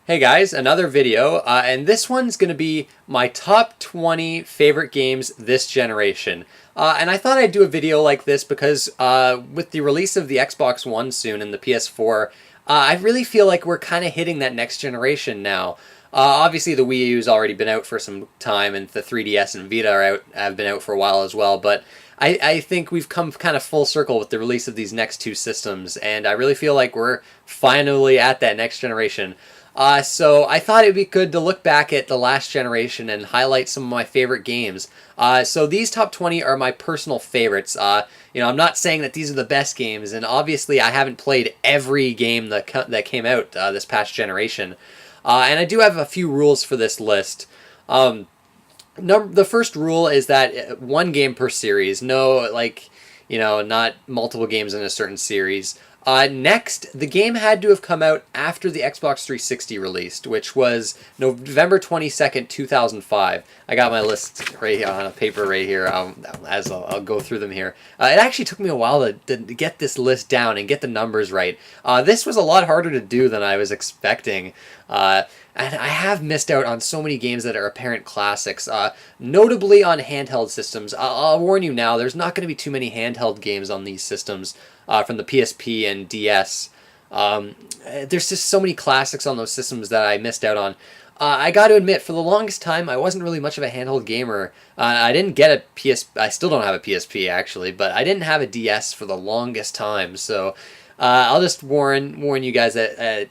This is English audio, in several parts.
Hey guys, another video, and this one's going to be my top 20 favorite games this generation. And I thought I'd do a video like this because with the release of the Xbox One soon and the PS4, I really feel like we're kind of hitting that next generation now. Obviously, the Wii U's already been out for some time, and the 3DS and Vita have been out for a while as well, but I think we've come kind of full circle with the release of these next two systems, and I really feel like we're finally at that next generation. So I thought it'd be good to look back at the last generation and highlight some of my favorite games. So these top 20 are my personal favorites. I'm not saying that these are the best games, and obviously I haven't played every game that came out this past generation. And I do have a few rules for this list. The first rule is that one game per series. No, not multiple games in a certain series. Next, the game had to have come out after the Xbox 360 released, which was November 22nd, 2005. I got my list right here on a paper right here, as I'll go through them here. It actually took me a while to get this list down and get the numbers right. This was a lot harder to do than I was expecting. And I have missed out on so many games that are apparent classics, notably on handheld systems. I'll warn you now, there's not going to be too many handheld games on these systems from the PSP and DS. There's just so many classics on those systems that I missed out on. I got to admit, for the longest time, I wasn't really much of a handheld gamer. I didn't get a PSP. I still don't have a PSP, actually, but I didn't have a DS for the longest time. So I'll just warn you guys that,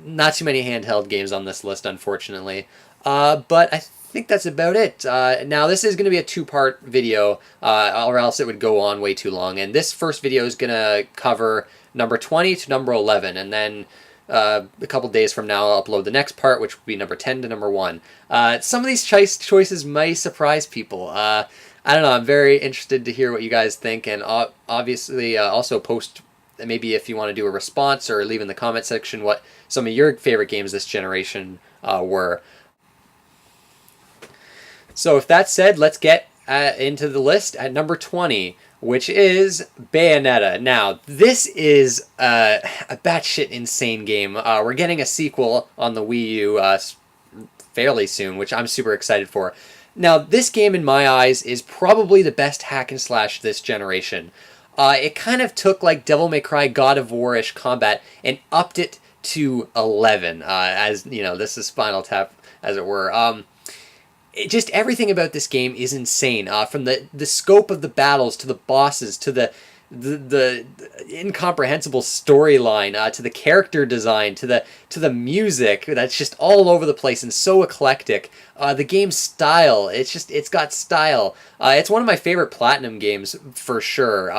not too many handheld games on this list, unfortunately. But I think that's about it. Now, this is going to be a two-part video, or else it would go on way too long. And this first video is going to cover number 20 to number 11, and then a couple days from now, I'll upload the next part, which will be number 10 to number 1. Some of these choices may surprise people. I don't know. I'm very interested to hear what you guys think, and obviously also post maybe if you want to do a response or leave in the comment section what some of your favorite games this generation were. So with that said, let's get into the list at number 20, which is Bayonetta. Now, this is a batshit insane game. We're getting a sequel on the Wii U fairly soon, which I'm super excited for. Now, this game, in my eyes, is probably the best hack and slash this generation. It kind of took like Devil May Cry God of War-ish combat and upped it to 11, as this is Spinal Tap, as it were. Just everything about this game is insane. From the scope of the battles to the bosses to the incomprehensible storyline to the character design to the music that's just all over the place and so eclectic. The game's style, it's got style. It's one of my favorite Platinum games for sure.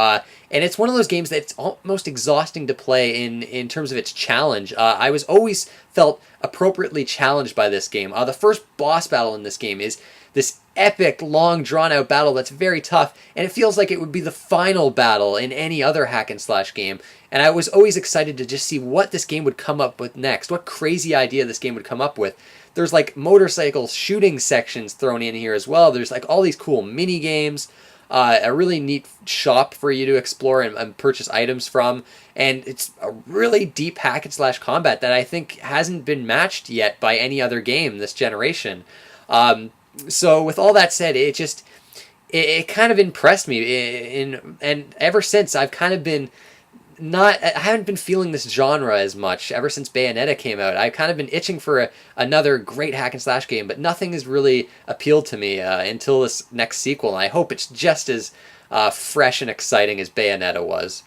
And it's one of those games that's almost exhausting to play in terms of its challenge. I was always felt appropriately challenged by this game. The first boss battle in this game is this epic, long, drawn-out battle that's very tough, and it feels like it would be the final battle in any other hack-and-slash game, and I was always excited to just see what this game would come up with next, what crazy idea this game would come up with. There's like motorcycle shooting sections thrown in here as well. There's like all these cool mini-games, a really neat shop for you to explore and purchase items from, and it's a really deep hack-and-slash combat that I think hasn't been matched yet by any other game this generation. So with all that said, it kind of impressed me, and ever since I've kind of been I haven't been feeling this genre as much ever since Bayonetta came out. I've kind of been itching for another great hack and slash game, but nothing has really appealed to me until this next sequel, and I hope it's just as fresh and exciting as Bayonetta was.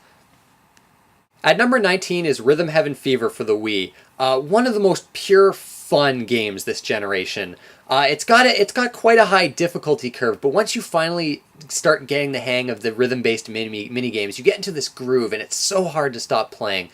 At number 19 is Rhythm Heaven Fever for the Wii. One of the most pure fun games this generation. It's got quite a high difficulty curve, but once you finally start getting the hang of the rhythm-based mini games, you get into this groove, and it's so hard to stop playing.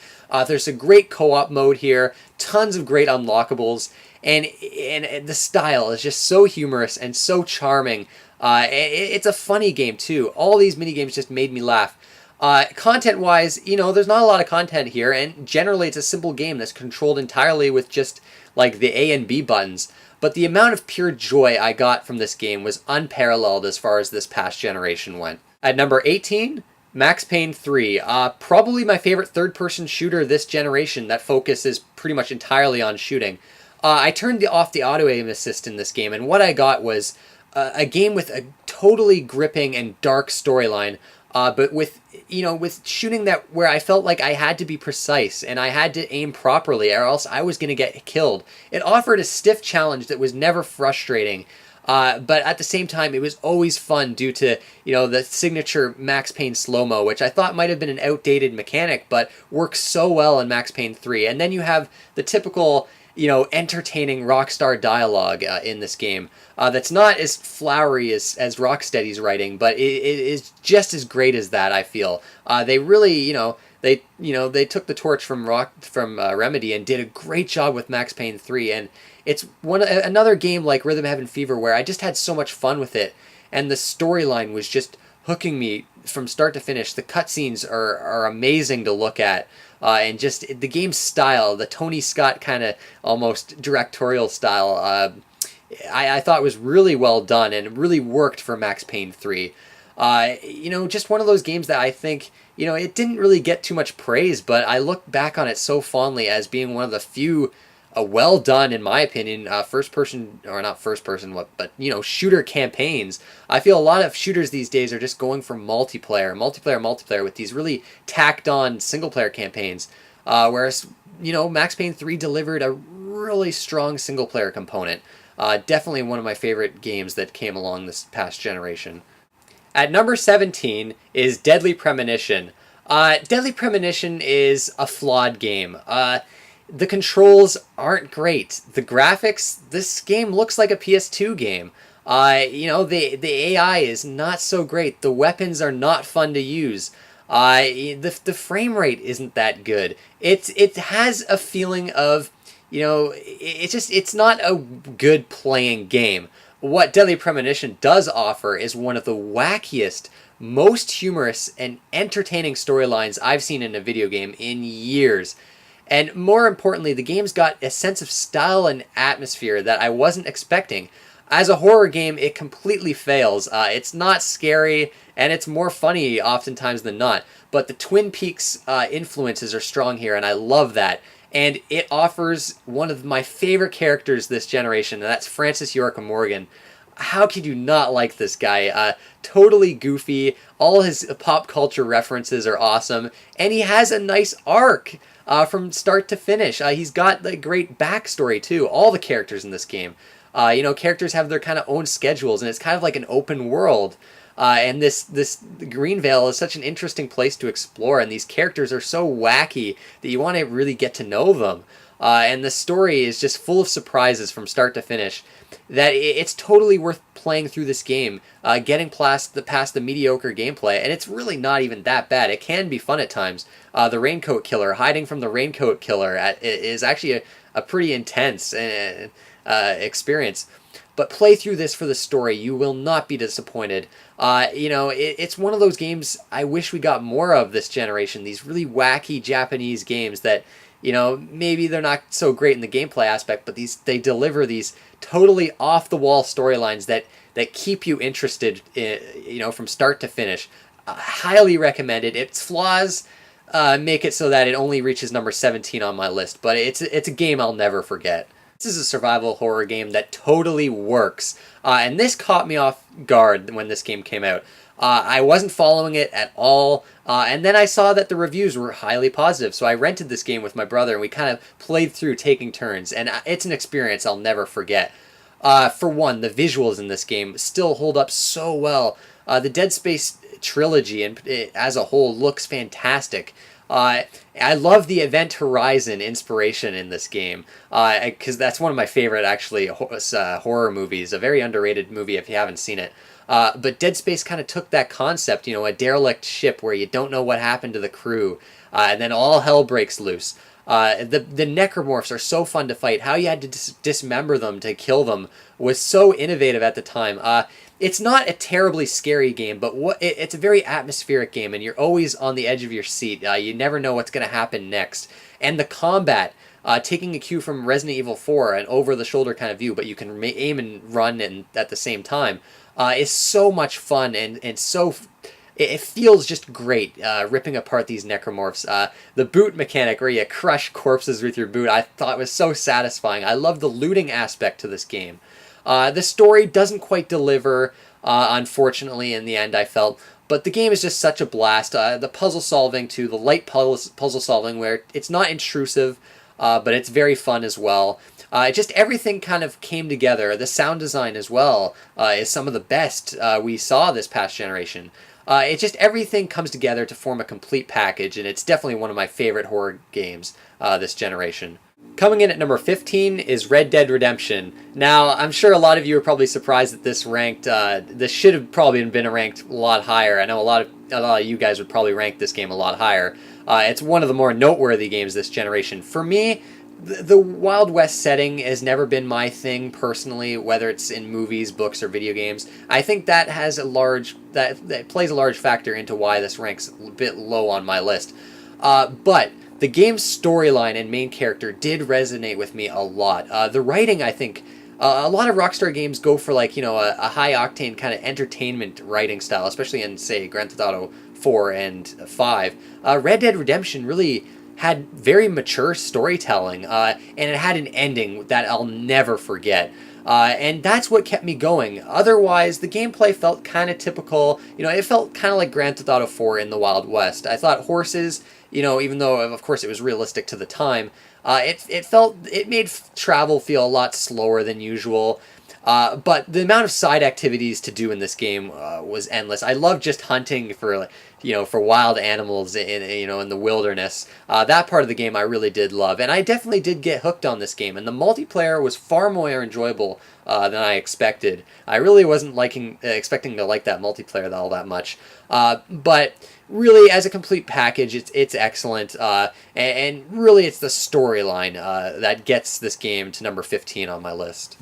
There's a great co-op mode here, tons of great unlockables, and the style is just so humorous and so charming. It's a funny game too. All these mini games just made me laugh. Content-wise, there's not a lot of content here, and generally it's a simple game that's controlled entirely with just like the A and B buttons. But the amount of pure joy I got from this game was unparalleled as far as this past generation went. At number 18 Max Payne 3, probably my favorite third-person shooter this generation that focuses pretty much entirely on shooting. I turned off the auto aim assist in this game, and what I got was a game with a totally gripping and dark storyline, but with with shooting that where I felt like I had to be precise and I had to aim properly, or else I was going to get killed. It offered a stiff challenge that was never frustrating. But at the same time, it was always fun due to, the signature Max Payne slow-mo, which I thought might have been an outdated mechanic, but works so well in Max Payne 3. And then you have the typical, entertaining Rockstar dialogue in this game that's not as flowery as Rocksteady's writing, but it is just as great as that, I feel. They really, they took the torch from Remedy and did a great job with Max Payne 3, and it's another game like Rhythm Heaven Fever where I just had so much fun with it, and the storyline was just hooking me from start to finish. The cutscenes are amazing to look at, and just the game's style, the Tony Scott kind of almost directorial style, I thought was really well done and really worked for Max Payne 3. Just one of those games that I think, it didn't really get too much praise, but I look back on it so fondly as being one of the few well done, in my opinion, first person, or not first person, but shooter campaigns. I feel a lot of shooters these days are just going for multiplayer with these really tacked on single player campaigns. Whereas, Max Payne 3 delivered a really strong single player component. Definitely one of my favorite games that came along this past generation. At number 17 is Deadly Premonition. Deadly Premonition is a flawed game. The controls aren't great. The graphics, this game looks like a PS2 game. The AI is not so great. The weapons are not fun to use. The frame rate isn't that good. It has a feeling of, it's not a good playing game. What Deadly Premonition does offer is one of the wackiest, most humorous, and entertaining storylines I've seen in a video game in years. And more importantly, the game's got a sense of style and atmosphere that I wasn't expecting. As a horror game, it completely fails. It's not scary, and it's more funny oftentimes than not. But the Twin Peaks influences are strong here, and I love that. And it offers one of my favorite characters this generation, and that's Francis York Morgan. How could you not like this guy? Totally goofy. All his pop culture references are awesome, and he has a nice arc. From start to finish. He's got the great backstory too. All the characters in this game. Characters have their kind of own schedules, and it's kind of like an open world. And this Greenvale is such an interesting place to explore, and these characters are so wacky that you want to really get to know them. And the story is just full of surprises from start to finish, that it's totally worth playing through this game, getting past the mediocre gameplay, and it's really not even that bad. It can be fun at times. The Raincoat Killer, hiding from the Raincoat Killer, is actually a pretty intense experience. But play through this for the story. You will not be disappointed. It's one of those games I wish we got more of this generation, these really wacky Japanese games that, maybe they're not so great in the gameplay aspect, but they deliver these totally off-the-wall storylines that keep you interested, from start to finish. Highly recommended. Its flaws make it so that it only reaches number 17 on my list, but it's a game I'll never forget. This is a survival horror game that totally works, and this caught me off guard when this game came out. I wasn't following it at all, and then I saw that the reviews were highly positive, so I rented this game with my brother, and we kind of played through taking turns, and it's an experience I'll never forget. For one, the visuals in this game still hold up so well. The Dead Space trilogy as a whole looks fantastic. I love the Event Horizon inspiration in this game, because that's one of my favorite, actually, horror movies. A very underrated movie if you haven't seen it. But Dead Space kind of took that concept, a derelict ship where you don't know what happened to the crew, and then all hell breaks loose. The necromorphs are so fun to fight. How you had to dismember them to kill them was so innovative at the time. It's not a terribly scary game, but it's a very atmospheric game, and you're always on the edge of your seat. You never know what's going to happen next. And the combat, taking a cue from Resident Evil 4, an over-the-shoulder kind of view, but you can aim and run at the same time, is so much fun and so it feels just great ripping apart these necromorphs. The boot mechanic where you crush corpses with your boot, I thought was so satisfying. I love the looting aspect to this game. The story doesn't quite deliver, unfortunately, in the end, I felt. But the game is just such a blast. The puzzle solving, too, the light puzzle solving, where it's not intrusive, but it's very fun as well. Just everything kind of came together. The sound design as well is some of the best we saw this past generation. It just everything comes together to form a complete package, and it's definitely one of my favorite horror games this generation. Coming in at number 15 is Red Dead Redemption. Now, I'm sure a lot of you are probably surprised that this ranked. This should have probably been ranked a lot higher. I know a lot of you guys would probably rank this game a lot higher. It's one of the more noteworthy games this generation. For me, the Wild West setting has never been my thing personally, whether it's in movies, books, or video games. I think that has that plays a large factor into why this ranks a bit low on my list. But the game's storyline and main character did resonate with me a lot. The writing, I think, a lot of Rockstar games go for a high octane kind of entertainment writing style, especially in, say, Grand Theft Auto 4 and 5. Red Dead Redemption really had very mature storytelling, and it had an ending that I'll never forget. And that's what kept me going. Otherwise, the gameplay felt kind of typical. It felt kind of like Grand Theft Auto 4 in the Wild West. I thought horses, even though, of course, it was realistic to the time, it made travel feel a lot slower than usual. But the amount of side activities to do in this game was endless. I love just hunting for wild animals in the wilderness. That part of the game I really did love, and I definitely did get hooked on this game. And the multiplayer was far more enjoyable than I expected. I really wasn't expecting to like that multiplayer all that much, but really, as a complete package, it's excellent. And really, it's the storyline that gets this game to number 15 on my list.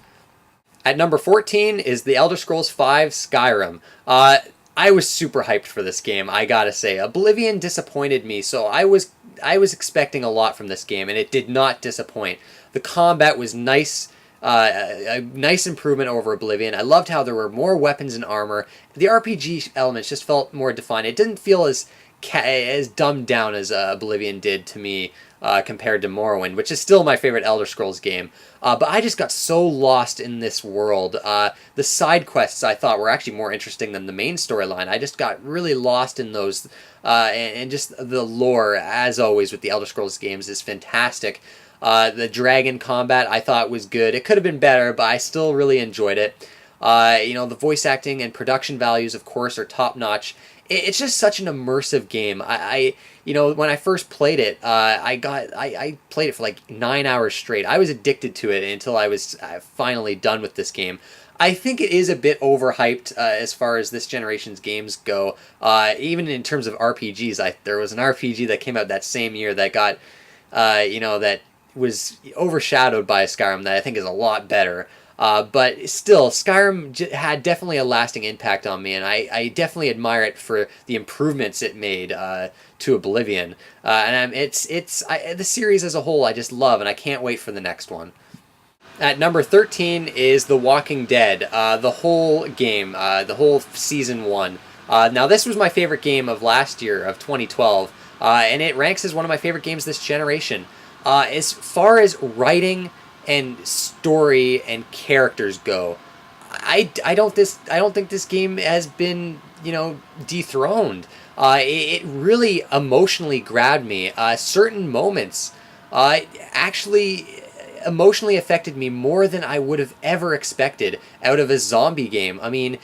At number 14 is The Elder Scrolls V Skyrim. I was super hyped for this game, I gotta say. Oblivion disappointed me, so I was expecting a lot from this game, and it did not disappoint. The combat was nice, a nice improvement over Oblivion. I loved how there were more weapons and armor. The RPG elements just felt more defined. It didn't feel as dumbed down as Oblivion did to me compared to Morrowind, which is still my favorite Elder Scrolls game. But I just got so lost in this world. The side quests I thought were actually more interesting than the main storyline. I just got really lost in those. And just the lore, as always with the Elder Scrolls games, is fantastic. The dragon combat I thought was good. It could have been better, but I still really enjoyed it. The voice acting and production values, of course, are top-notch. It's just such an immersive game. When I first played it, I played it for like 9 hours straight. I was addicted to it until I was finally done with this game. I think it is a bit overhyped as far as this generation's games go. Even in terms of RPGs, there was an RPG that came out that same year that got, that was overshadowed by Skyrim that I think is a lot better. But still, Skyrim had definitely a lasting impact on me, and I definitely admire it for the improvements it made to Oblivion. And the series as a whole I just love, and I can't wait for the next one. At number 13 is The Walking Dead, the whole game, the whole Season 1. Now, this was my favorite game of last year, of 2012, and it ranks as one of my favorite games this generation. As far as writing and story and characters go, I don't think this game has been dethroned. It really emotionally grabbed me. Certain moments actually emotionally affected me more than I would have ever expected out of a zombie game. I mean,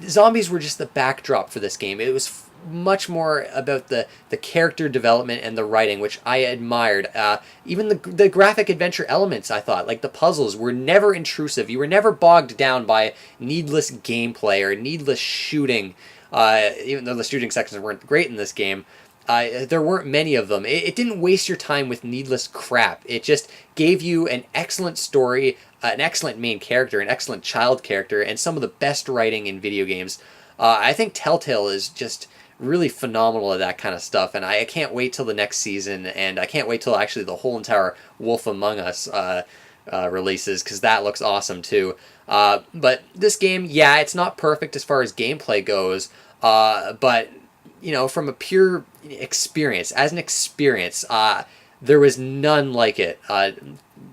zombies were just the backdrop for this game. It was much more about the character development and the writing, which I admired. Even the graphic adventure elements, I thought, like the puzzles, were never intrusive. You were never bogged down by needless gameplay or needless shooting. Even though the shooting sections weren't great in this game, there weren't many of them. It didn't waste your time with needless crap. It just gave you an excellent story, an excellent main character, an excellent child character, and some of the best writing in video games. I think Telltale is just really phenomenal at that kind of stuff, and I can't wait till the next season, and I can't wait till actually the whole entire Wolf Among Us releases, because that looks awesome too. But this game, yeah, it's not perfect as far as gameplay goes, but from a pure experience, as an experience, there was none like it.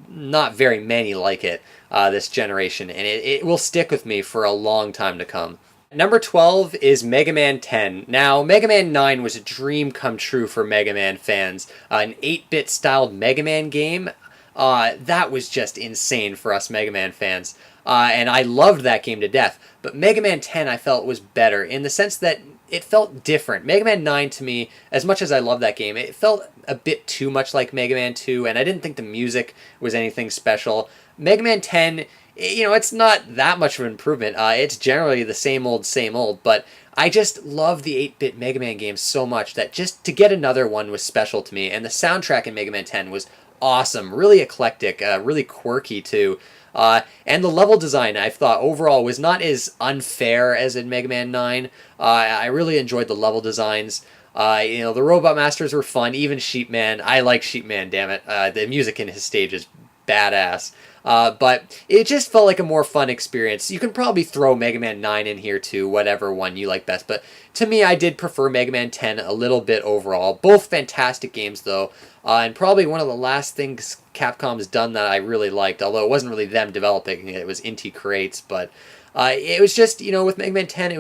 Not very many like it this generation, and it will stick with me for a long time to come. Number 12 is Mega Man 10. Now, Mega Man 9 was a dream come true for Mega Man fans. An 8-bit styled Mega Man game. That was just insane for us Mega Man fans. And I loved that game to death. But Mega Man 10 I felt was better in the sense that it felt different. Mega Man 9 to me, as much as I love that game, it felt a bit too much like Mega Man 2, and I didn't think the music was anything special. Mega Man 10, it's not that much of an improvement. It's generally the same old, but I just love the 8-bit Mega Man games so much that just to get another one was special to me, and the soundtrack in Mega Man 10 was awesome, really eclectic, really quirky too. And the level design, I thought, overall was not as unfair as in Mega Man 9. I really enjoyed the level designs. The Robot Masters were fun, even Sheepman. I like Sheepman, damn it. The music in his stage is badass. But it just felt like a more fun experience. You can probably throw Mega Man 9 in here too, whatever one you like best. But to me, I did prefer Mega Man 10 a little bit overall. Both fantastic games, though. And probably one of the last things Capcom's done that I really liked, although it wasn't really them developing it, it was Inti Creates. But it was just, with Mega Man 10,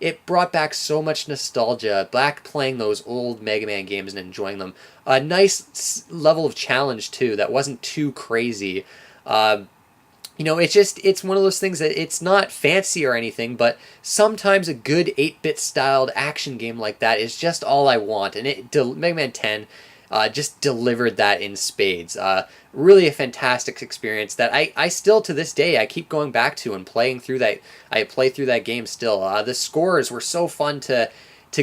it brought back so much nostalgia, back playing those old Mega Man games and enjoying them. A nice level of challenge, too, that wasn't too crazy. It's one of those things that it's not fancy or anything, but sometimes a good 8-bit styled action game like that is just all I want, and Mega Man 10 just delivered that in spades. Really a fantastic experience that I still, to this day, I keep going back to and playing through that. I play through that game still. The scores were so fun to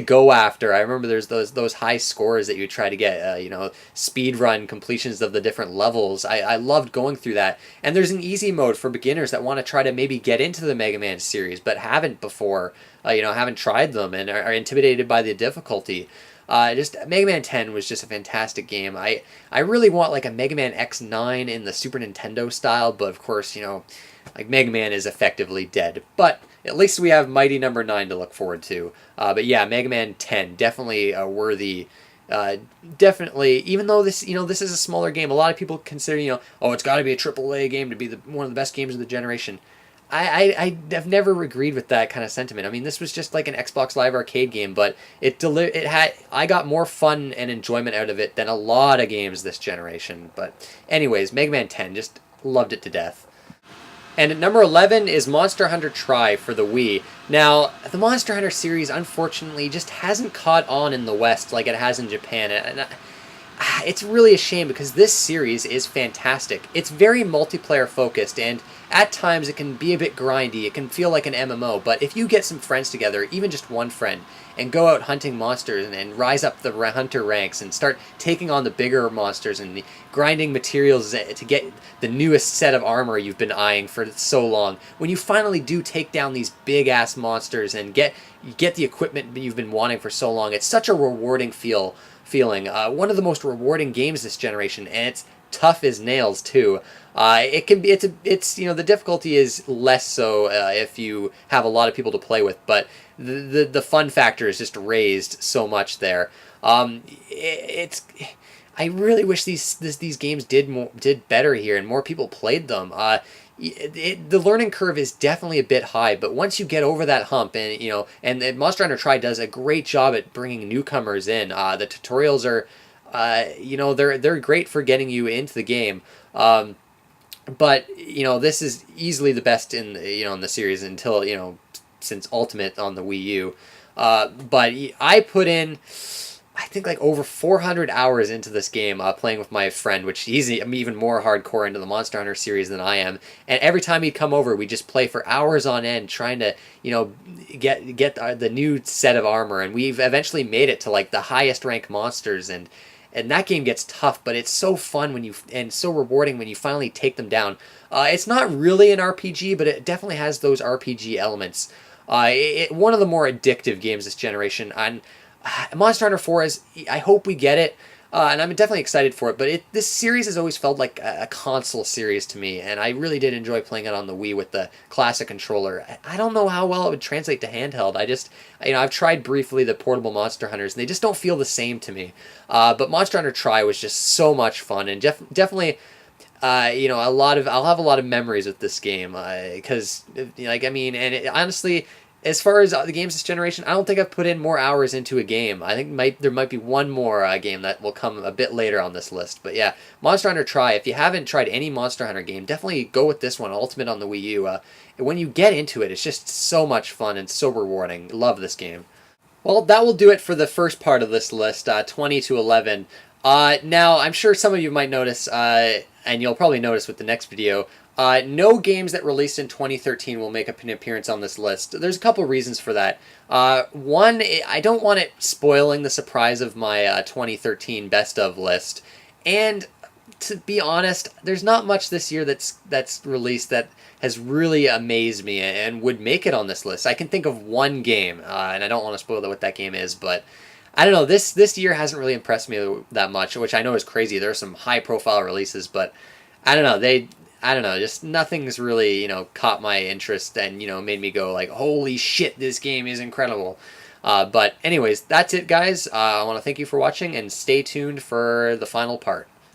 go after. I remember there's those high scores that you try to get, speed run completions of the different levels. I loved going through that. And there's an easy mode for beginners that want to try to maybe get into the Mega Man series, but haven't before, haven't tried them and are intimidated by the difficulty. Mega Man 10 was just a fantastic game. I really want like a Mega Man X9 in the Super Nintendo style, but of course, Mega Man is effectively dead. But at least we have Mighty Number 9 to look forward to. But yeah, Mega Man 10, definitely worthy. Definitely, even though this is a smaller game, a lot of people consider, it's got to be a AAA game to be one of the best games of the generation. I have never agreed with that kind of sentiment. I mean, this was just like an Xbox Live Arcade game, but I got more fun and enjoyment out of it than a lot of games this generation. But anyways, Mega Man 10, just loved it to death. And at number 11 is Monster Hunter Tri for the Wii. Now, the Monster Hunter series, unfortunately, just hasn't caught on in the West like it has in Japan. And it's really a shame because this series is fantastic. It's very multiplayer focused, and at times it can be a bit grindy. It can feel like an MMO, but if you get some friends together, even just one friend, and go out hunting monsters and rise up the hunter ranks and start taking on the bigger monsters and grinding materials to get the newest set of armor you've been eyeing for so long, when you finally do take down these big-ass monsters and get the equipment you've been wanting for so long, it's such a rewarding feeling. One of the most rewarding games this generation, and it's tough as nails too. The difficulty is less so if you have a lot of people to play with, but the fun factor is just raised so much there. I really wish these games did better here and more people played them. The learning curve is definitely a bit high, but once you get over that hump, and Monster Hunter Tri does a great job at bringing newcomers in. The tutorials are, they're great for getting you into the game. But this is easily the best in the series until since Ultimate on the Wii U. But I put in, I think, like over 400 hours into this game playing with my friend, which I'm even more hardcore into the Monster Hunter series than I am. And every time he'd come over, we'd just play for hours on end trying to, get the new set of armor. And we've eventually made it to like the highest rank monsters, and that game gets tough, but it's so fun and so rewarding when you finally take them down. It's not really an RPG, but it definitely has those RPG elements. One of the more addictive games this generation. And Monster Hunter 4 I hope we get it. and I'm definitely excited for it. But this series has always felt like a console series to me, and I really did enjoy playing it on the Wii with the classic controller. I don't know how well it would translate to handheld. I've tried briefly the portable Monster Hunters, and they just don't feel the same to me. But Monster Hunter Tri was just so much fun, and definitely. I'll have a lot of memories with this game because, honestly, as far as the games this generation, I don't think I've put in more hours into a game. I think there might be one more game that will come a bit later on this list. But yeah, Monster Hunter Tri. If you haven't tried any Monster Hunter game, definitely go with this one, Ultimate on the Wii U. When you get into it, it's just so much fun and so rewarding. Love this game. Well, that will do it for the first part of this list, 20 to 11. Now, I'm sure some of you might notice, and you'll probably notice with the next video, no games that released in 2013 will make an appearance on this list. There's a couple reasons for that. One, I don't want it spoiling the surprise of my 2013 best of list. And to be honest, there's not much this year that's released that has really amazed me and would make it on this list. I can think of one game, and I don't want to spoil what that game is, but I don't know. This year hasn't really impressed me that much, which I know is crazy. There are some high profile releases, but I don't know. Just nothing's really, caught my interest and, made me go like, holy shit, this game is incredible. But anyways, that's it, guys. I want to thank you for watching and stay tuned for the final part.